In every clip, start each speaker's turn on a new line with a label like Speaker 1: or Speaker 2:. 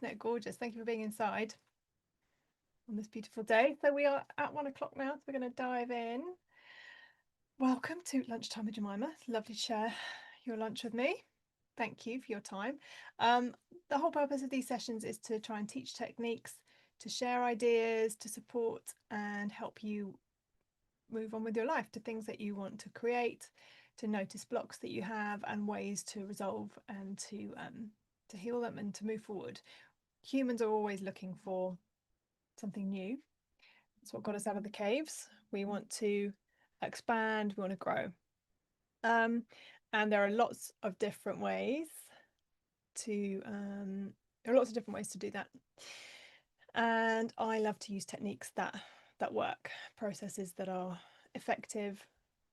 Speaker 1: Isn't it gorgeous? Thank you for being inside on this beautiful day. So we are at 1 o'clock now, so we're going to dive in. Welcome to Lunchtime with Jemima. It's lovely to share your lunch with me. Thank you for your time. The whole purpose of these sessions is to try and teach techniques, to share ideas, to support and help you move on with your life to things that you want to create, to notice blocks that you have and ways to resolve and to heal them and to move forward. Humans are always looking for something new. That's what got us out of the caves. We want to expand, we want to grow. And there are lots of different ways to do that. And I love to use techniques that work, processes that are effective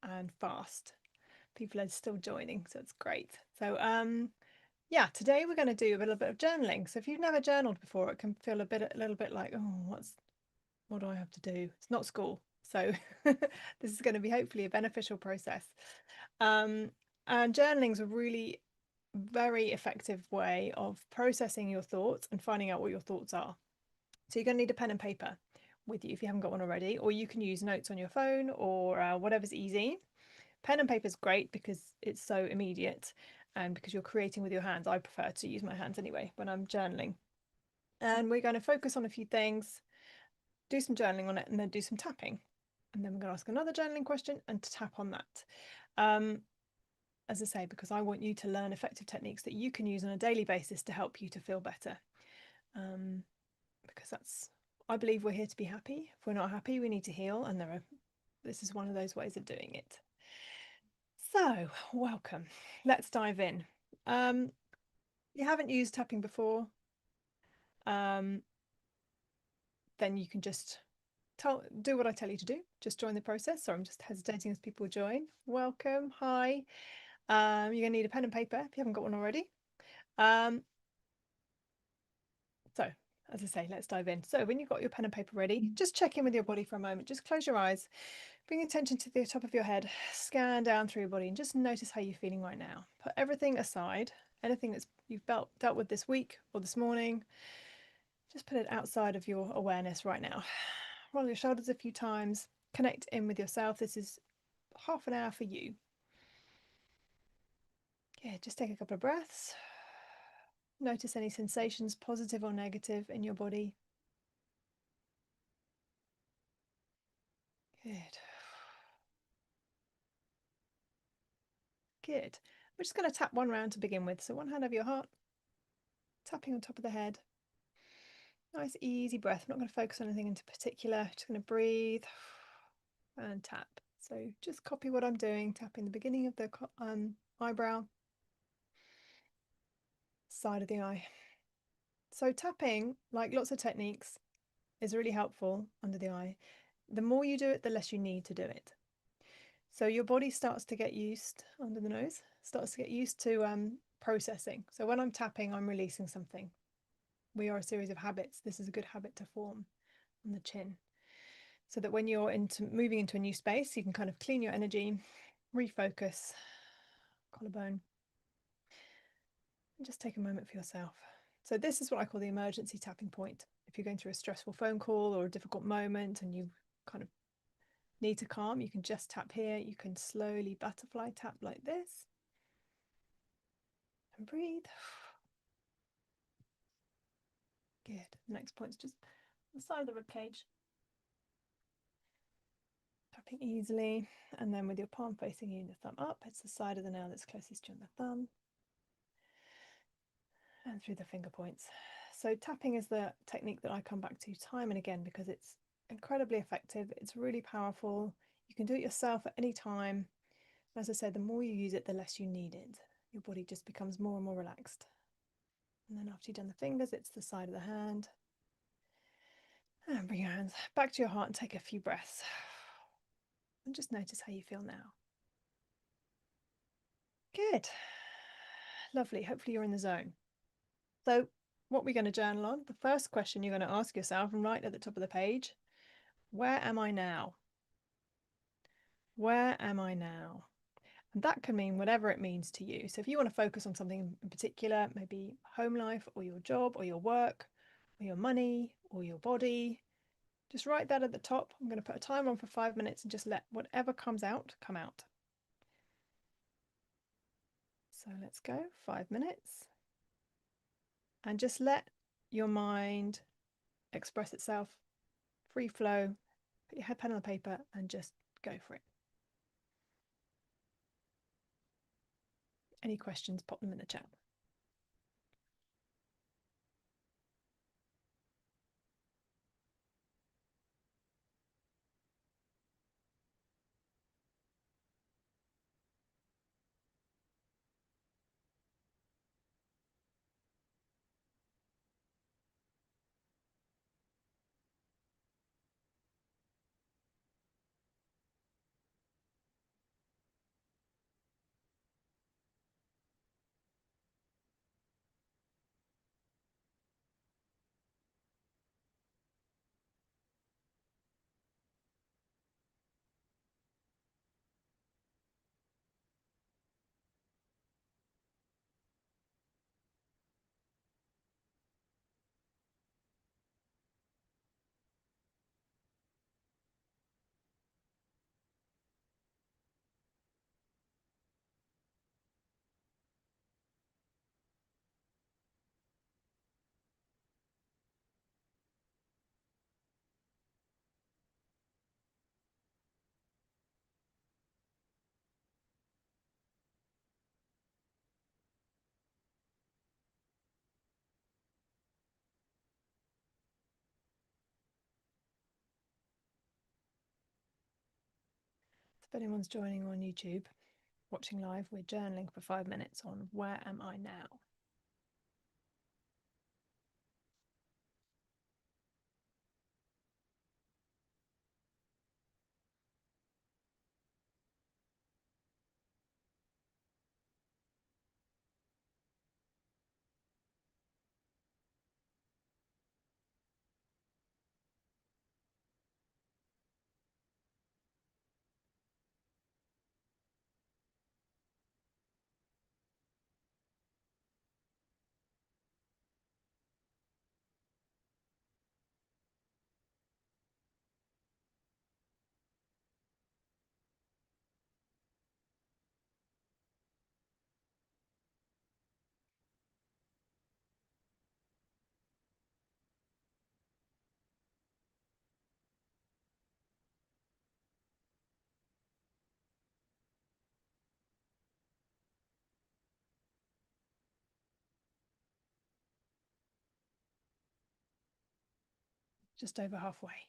Speaker 1: and fast. People are still joining, so it's great. So yeah, today we're going to do a little bit of journaling. So if you've never journaled before, it can feel a little bit like, oh, what do I have to do? It's not school. So this is going to be hopefully a beneficial process. And journaling is a really very effective way of processing your thoughts and finding out what your thoughts are. So you're going to need a pen and paper with you if you haven't got one already, or you can use notes on your phone or whatever's easy. Pen and paper is great because it's so immediate and because you're creating with your hands. I prefer to use my hands anyway when I'm journaling. And we're going to focus on a few things, do some journaling on it, and then do some tapping. And then we're going to ask another journaling question and tap on that. As I say, because I want you to learn effective techniques that you can use on a daily basis to help you to feel better. Because I believe we're here to be happy. If we're not happy, we need to heal. And this is one of those ways of doing it. So, welcome. Let's dive in. You haven't used tapping before, then you can just do what I tell you to do. Just join the process. So I'm just hesitating as people join. Welcome. Hi. You're going to need a pen and paper if you haven't got one already. So, as I say, let's dive in. So when you've got your pen and paper ready, just check in with your body for a moment. Just close your eyes, bring attention to the top of your head, scan down through your body and just notice how you're feeling right now. Put everything aside, anything that's you've dealt with this week or this morning, just put it outside of your awareness right now. Roll your shoulders a few times, connect in with yourself. This is half an hour for you. Yeah, just take a couple of breaths. Notice any sensations, positive or negative, in your body. Good. Good. We're just going to tap one round to begin with. So one hand over your heart, tapping on top of the head. Nice easy breath. I'm not going to focus on anything in particular. Just going to breathe and tap. So just copy what I'm doing, tapping the beginning of the eyebrow, side of the eye. So tapping, like lots of techniques, is really helpful under the eye. The more you do it, the less you need to do it. So your body starts to get used, under the nose, starts to get used to processing. So when I'm tapping, I'm releasing something. We are a series of habits. This is a good habit to form on the chin. So that when you're moving into a new space, you can kind of clean your energy, refocus, collarbone, and just take a moment for yourself. So this is what I call the emergency tapping point. If you're going through a stressful phone call or a difficult moment and you kind of need to calm, you can just tap here. You can slowly butterfly tap like this and breathe. Good. Next point's just the side of the ribcage. Tapping easily, and then with your palm facing you, the thumb up. It's the side of the nail that's closest to the thumb. And through the finger points. So tapping is the technique that I come back to time and again because it's incredibly effective. It's really powerful. You can do it yourself at any time. As I said, the more you use it, the less you need it. Your body just becomes more and more relaxed. And then after you've done the fingers, it's the side of the hand. And bring your hands back to your heart and take a few breaths. And just notice how you feel now. Good. Lovely. Hopefully you're in the zone. So what we're going to journal on, the first question you're going to ask yourself right at the top of the page, where am I now? Where am I now? And that can mean whatever it means to you. So if you want to focus on something in particular, maybe home life or your job or your work or your money or your body, just write that at the top. I'm going to put a timer on for 5 minutes and just let whatever comes out come out. So let's go, 5 minutes. And just let your mind express itself, free flow. Put your pen on the paper and just go for it. Any questions, pop them in the chat. If anyone's joining on YouTube, watching live, we're journaling for 5 minutes on where am I now? Just over halfway.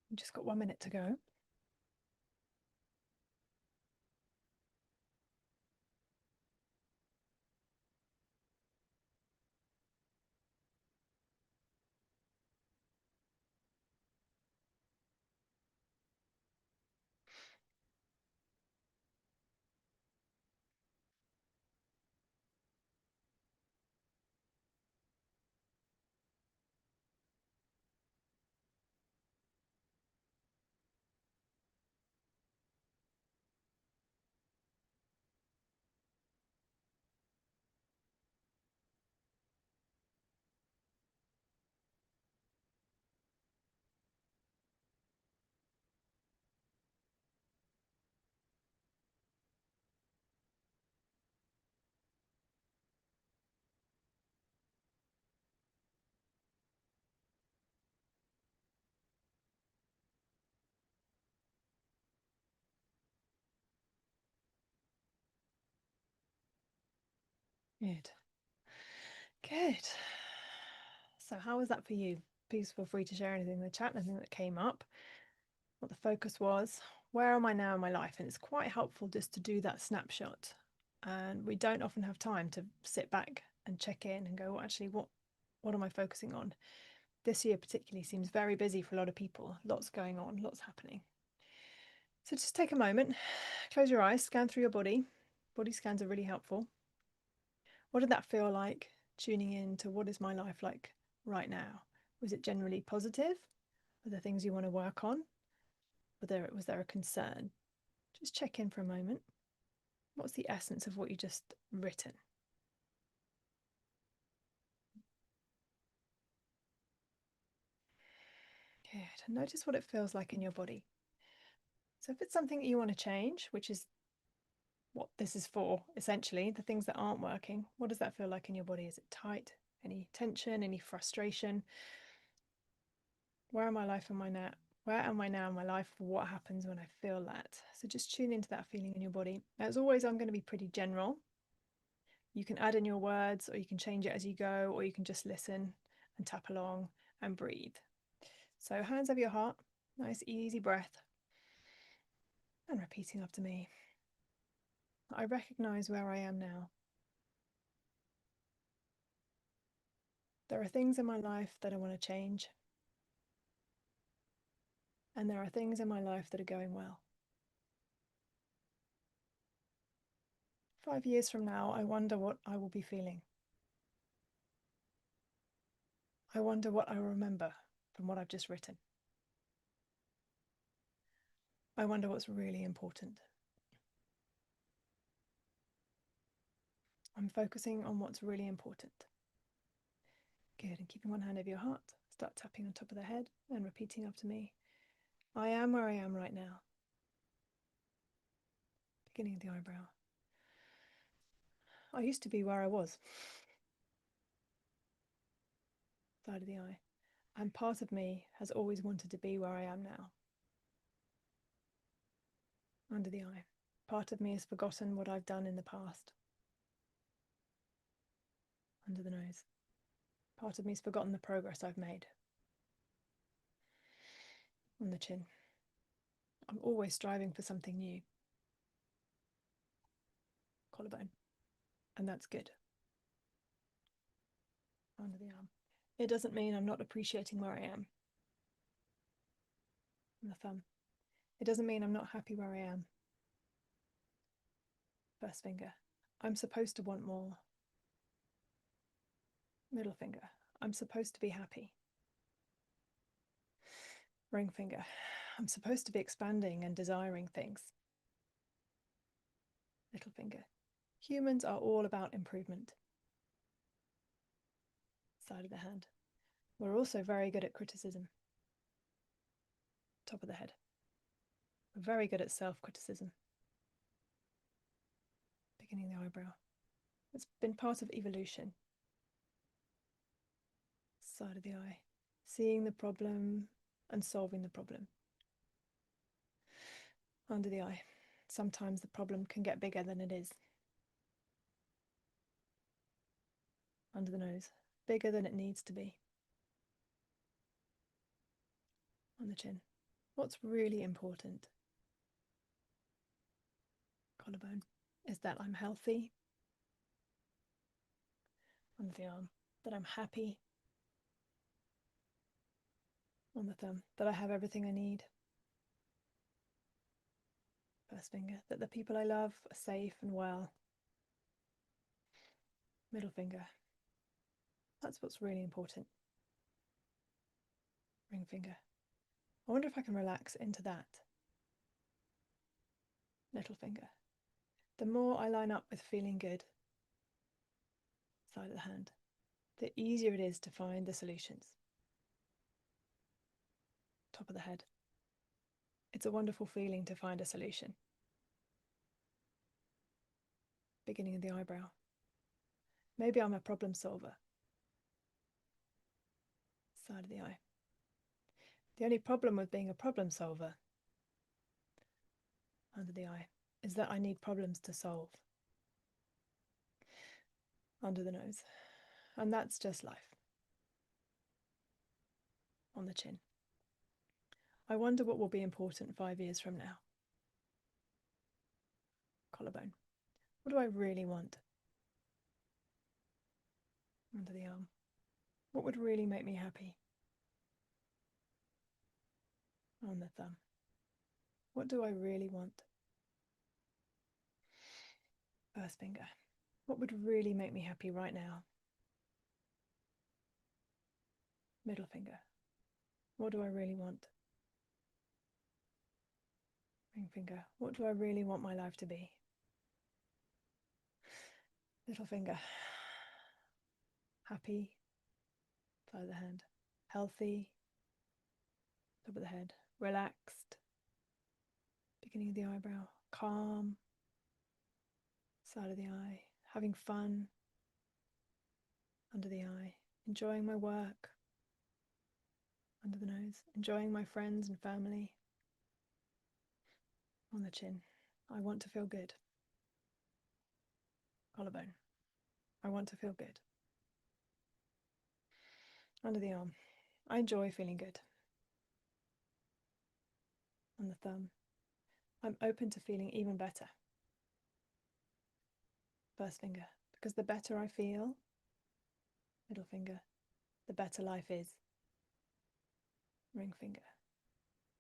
Speaker 1: We've just got 1 minute to go. Good. Good. So, how was that for you? Please feel free to share anything in the chat, anything that came up, what the focus was. Where am I now in my life? And it's quite helpful just to do that snapshot. And we don't often have time to sit back and check in and go, well, actually, what am I focusing on? This year particularly seems very busy for a lot of people. Lots going on, lots happening. So just take a moment, close your eyes, scan through your body. Body scans are really helpful. What did that feel like tuning in to what is my life like right now? Was it generally positive? Were there things you want to work on? Was there a concern? Just check in for a moment. What's the essence of what you just written? Good. And notice what it feels like in your body. So if it's something that you want to change, which is what this is for, essentially, the things that aren't working, what does that feel like in your body? Is it tight? Any tension? Any frustration? Where am I life am I now? Where am I now in my life? What happens when I feel that? So just tune into that feeling in your body. As always, I'm going to be pretty general. You can add in your words, or you can change it as you go, or you can just listen and tap along and breathe. So hands over your heart, nice easy breath, and repeating after me. I recognize where I am now. There are things in my life that I want to change, and there are things in my life that are going well. 5 years from now, I wonder what I will be feeling. I wonder what I will remember from what I've just written. I wonder what's really important. I'm focusing on what's really important. Good, and keeping one hand over your heart, start tapping on top of the head and repeating after me. I am where I am right now. Beginning of the eyebrow. I used to be where I was. Side of the eye. And part of me has always wanted to be where I am now. Under the eye. Part of me has forgotten what I've done in the past. Under the nose. Part of me has forgotten the progress I've made. On the chin. I'm always striving for something new. Collarbone. And that's good. Under the arm. It doesn't mean I'm not appreciating where I am. On the thumb. It doesn't mean I'm not happy where I am. First finger. I'm supposed to want more. Middle finger. I'm supposed to be happy. Ring finger. I'm supposed to be expanding and desiring things. Little finger. Humans are all about improvement. Side of the hand. We're also very good at criticism. Top of the head. We're very good at self-criticism. Beginning of the eyebrow. It's been part of evolution. Side of the eye. Seeing the problem and solving the problem. Under the eye. Sometimes the problem can get bigger than it is. Under the nose. Bigger than it needs to be. On the chin. What's really important? Collarbone. Is that I'm healthy. Under the arm. That I'm happy. On the thumb. That I have everything I need. First finger. That the people I love are safe and well. Middle finger. That's what's really important. Ring finger. I wonder if I can relax into that. Little finger. The more I line up with feeling good, side of the hand, the easier it is to find the solutions. Top of the head. It's a wonderful feeling to find a solution. Beginning of the eyebrow. Maybe I'm a problem solver. Side of the eye. The only problem with being a problem solver, under the eye, is that I need problems to solve. under the nose. And that's just life. On the chin. I wonder what will be important 5 years from now. Collarbone. What do I really want? Under the arm. What would really make me happy? On the thumb. What do I really want? First finger. What would really make me happy right now? Middle finger. What do I really want? Ring finger. What do I really want my life to be? Little finger. Happy. Side of the hand. Healthy. Top of the head. Relaxed. Beginning of the eyebrow. Calm. Side of the eye. Having fun. Under the eye. Enjoying my work. Under the nose. Enjoying my friends and family. On the chin. I want to feel good. Collarbone. I want to feel good. Under the arm. I enjoy feeling good. On the thumb. I'm open to feeling even better. First finger. Because the better I feel, middle finger, the better life is. Ring finger.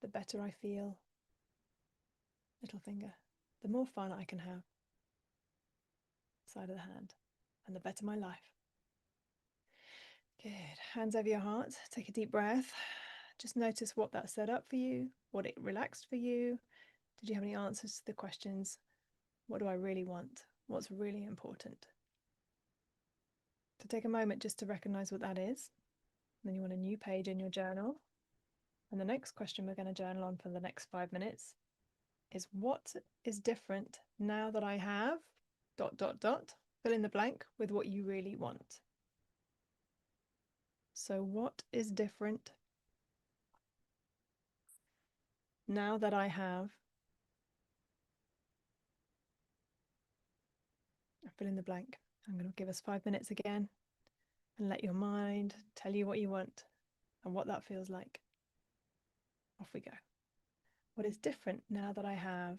Speaker 1: The better I feel, little finger, the more fun I can have. Side of the hand. And the better my life. Good. Hands over your heart. Take a deep breath. Just notice what that set up for you, what it relaxed for you. Did you have any answers to the questions? What do I really want? What's really important? So take a moment just to recognize what that is. Then you want a new page in your journal. And the next question we're going to journal on for the next 5 minutes is, what is different now that I have ... fill in the blank with what you really want. So what is different now that I have... fill in the blank. I'm going to give us 5 minutes again and let your mind tell you what you want and what that feels like. Off we go. What is different now that I have...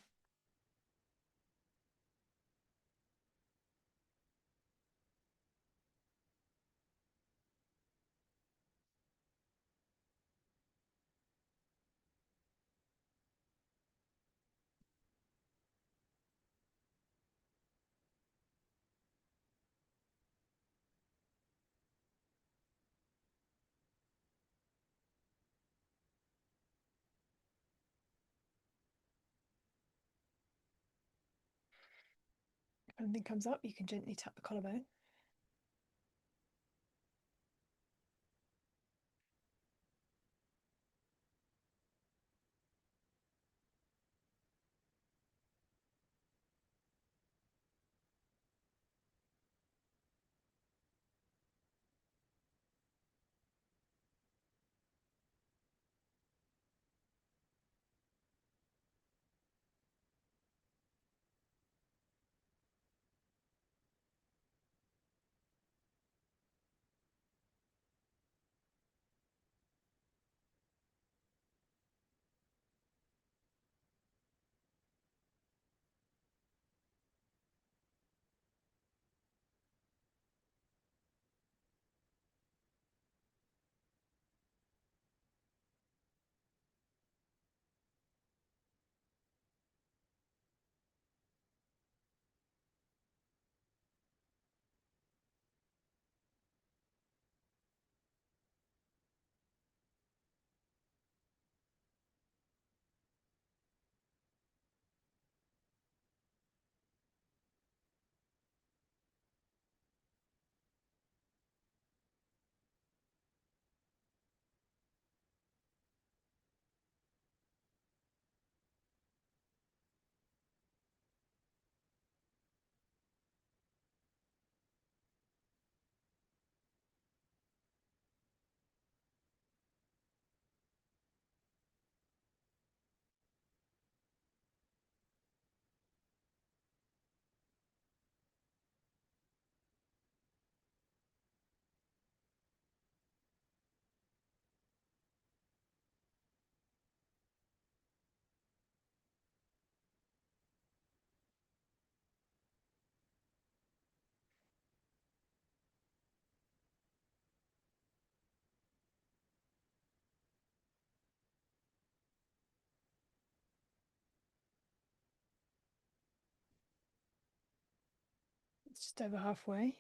Speaker 1: If anything comes up, you can gently tap the collarbone. It's just over halfway.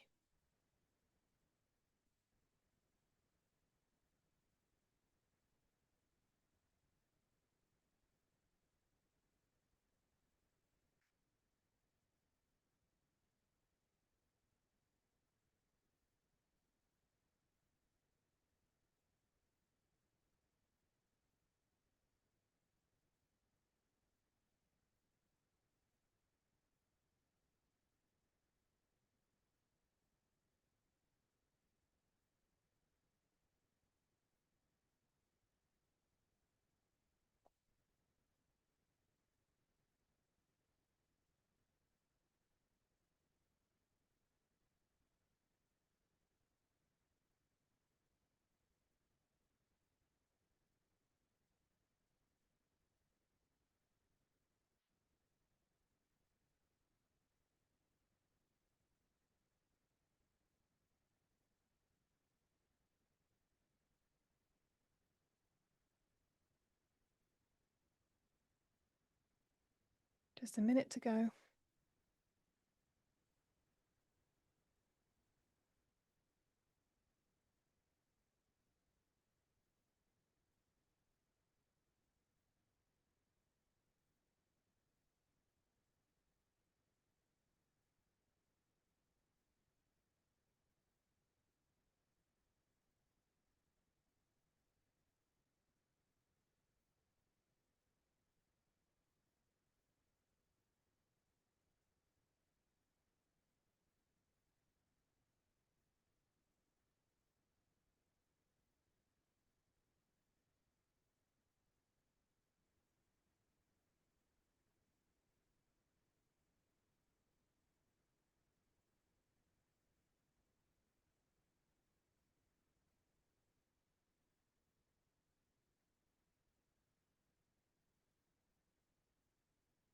Speaker 1: Just a minute to go.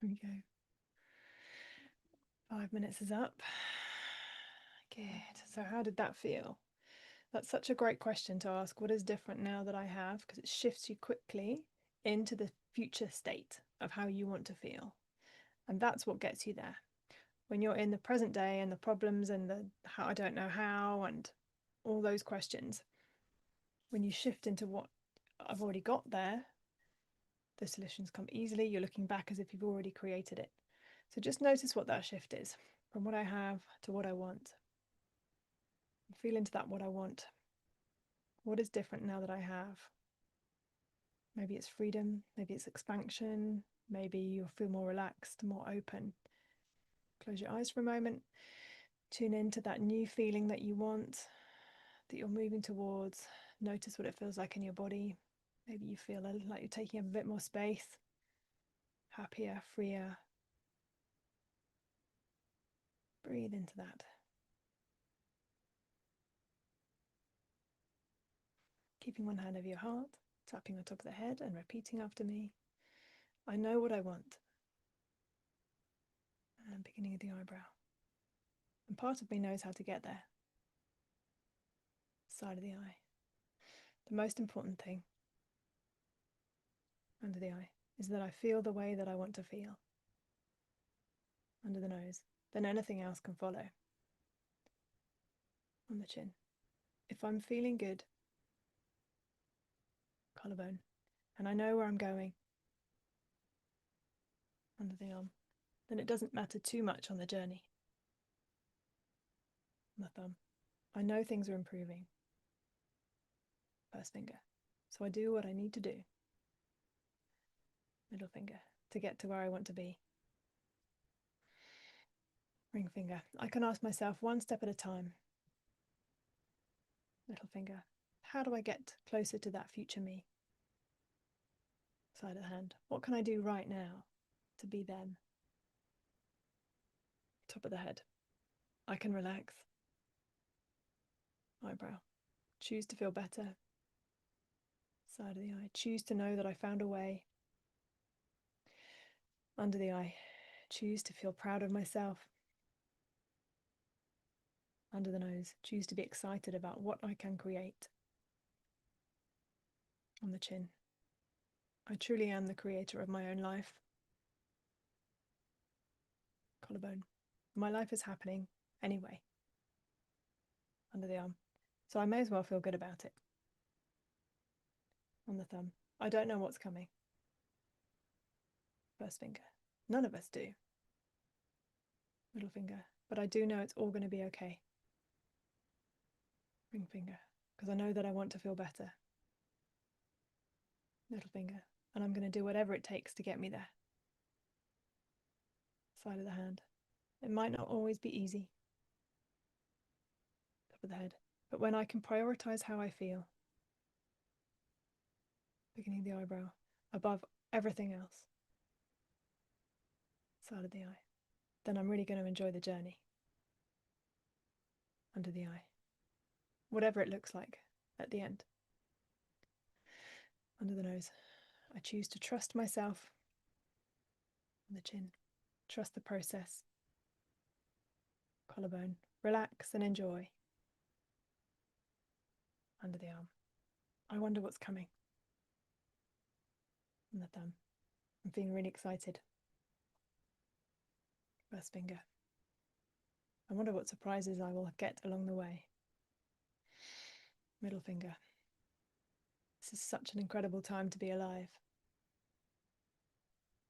Speaker 1: There we go. 5 minutes is up. Good. So how did that feel? That's such a great question to ask. What is different now that I have? Because it shifts you quickly into the future state of how you want to feel. And that's what gets you there. When you're in the present day and the problems and the how I don't know how and all those questions, when you shift into what I've already got there, the solutions come easily. You're looking back as if you've already created it. So just notice what that shift is from what I have to what I want. Feel into that what I want. What is different now that I have? Maybe it's freedom, maybe it's expansion, maybe you'll feel more relaxed, more open. Close your eyes for a moment. Tune into that new feeling that you want, that you're moving towards. Notice what it feels like in your body. Maybe you feel like you're taking up a bit more space, happier, freer. Breathe into that. Keeping one hand over your heart, tapping on top of the head and repeating after me. I know what I want. And beginning of the eyebrow. And part of me knows how to get there. Side of the eye. The most important thing under the eye is that I feel the way that I want to feel. Under the nose. Then anything else can follow. On the chin. If I'm feeling good, collarbone, and I know where I'm going, under the arm, then it doesn't matter too much on the journey. On the thumb. I know things are improving. First finger. So I do what I need to do. Middle finger. To get to where I want to be. Ring finger. I can ask myself one step at a time. Little finger. How do I get closer to that future me? Side of the hand. What can I do right now to be them? Top of the head. I can relax. Eyebrow. Choose to feel better. Side of the eye. Choose to know that I found a way. Under the eye. Choose to feel proud of myself. Under the nose. Choose to be excited about what I can create. On the chin. I truly am the creator of my own life. Collarbone. My life is happening anyway, under the arm. So I may as well feel good about it. On the thumb. I don't know what's coming. First finger. None of us do. Middle finger. But I do know it's all going to be okay. Ring finger. Because I know that I want to feel better. Middle finger. And I'm going to do whatever it takes to get me there. Side of the hand. It might not always be easy. Top of the head. But when I can prioritize how I feel, beginning of the eyebrow, above everything else, side of the eye, then I'm really going to enjoy the journey. Under the eye. Whatever it looks like at the end. Under the nose. I choose to trust myself. On the chin. Trust the process. Collarbone. Relax and enjoy. Under the arm. I wonder what's coming. On the thumb. I'm feeling really excited. First finger. I wonder what surprises I will get along the way. Middle finger. This is such an incredible time to be alive.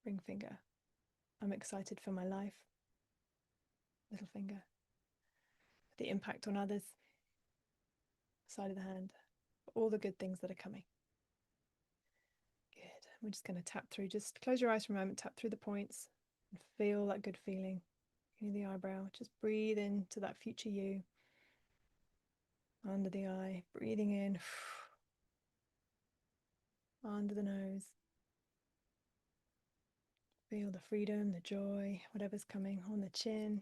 Speaker 1: Ring finger. I'm excited for my life. Little finger. The impact on others. Side of the hand. All the good things that are coming. Good. We're just going to tap through. Just close your eyes for a moment, tap through the points and feel that good feeling. In the eyebrow. Just breathe into that future you. Under the eye. Breathing in. Under the nose. Feel the freedom, the joy, whatever's coming on the chin.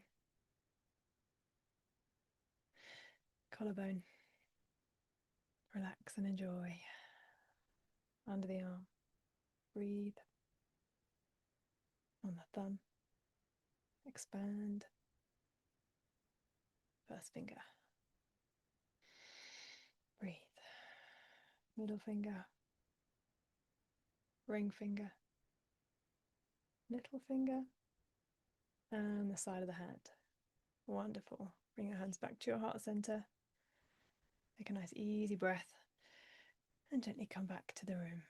Speaker 1: Collarbone. Relax and enjoy. Under the arm. Breathe. On the thumb. Expand. First finger. Breathe. Middle finger. Ring finger. Little finger. And the side of the hand. Wonderful. Bring your hands back to your heart center. Take a nice easy breath and gently come back to the room.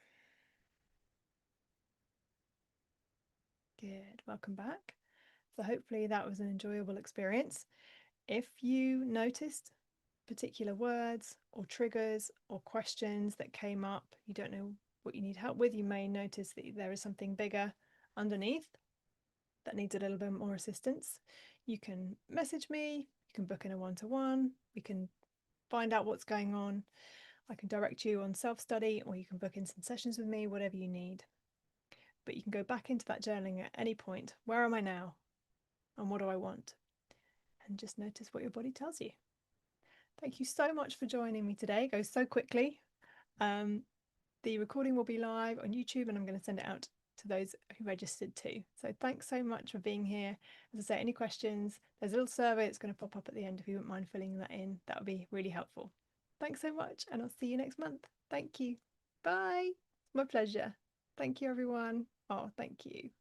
Speaker 1: Good. Welcome back. So hopefully that was an enjoyable experience. If you noticed particular words or triggers or questions that came up, you don't know what you need help with, you may notice that there is something bigger underneath that needs a little bit more assistance. You can message me, you can book in a one-to-one, we can find out what's going on. I can direct you on self-study, or you can book in some sessions with me, whatever you need. But you can go back into that journaling at any point. Where am I now? And what do I want? And just notice what your body tells you. Thank you so much for joining me today. It goes so quickly. The recording will be live on YouTube, and I'm going to send it out to those who registered too. So thanks so much for being here. As I say, any questions, there's a little survey that's going to pop up at the end if you wouldn't mind filling that in. That would be really helpful. Thanks so much, and I'll see you next month. Thank you. Bye. My pleasure. Thank you, everyone. Oh, thank you.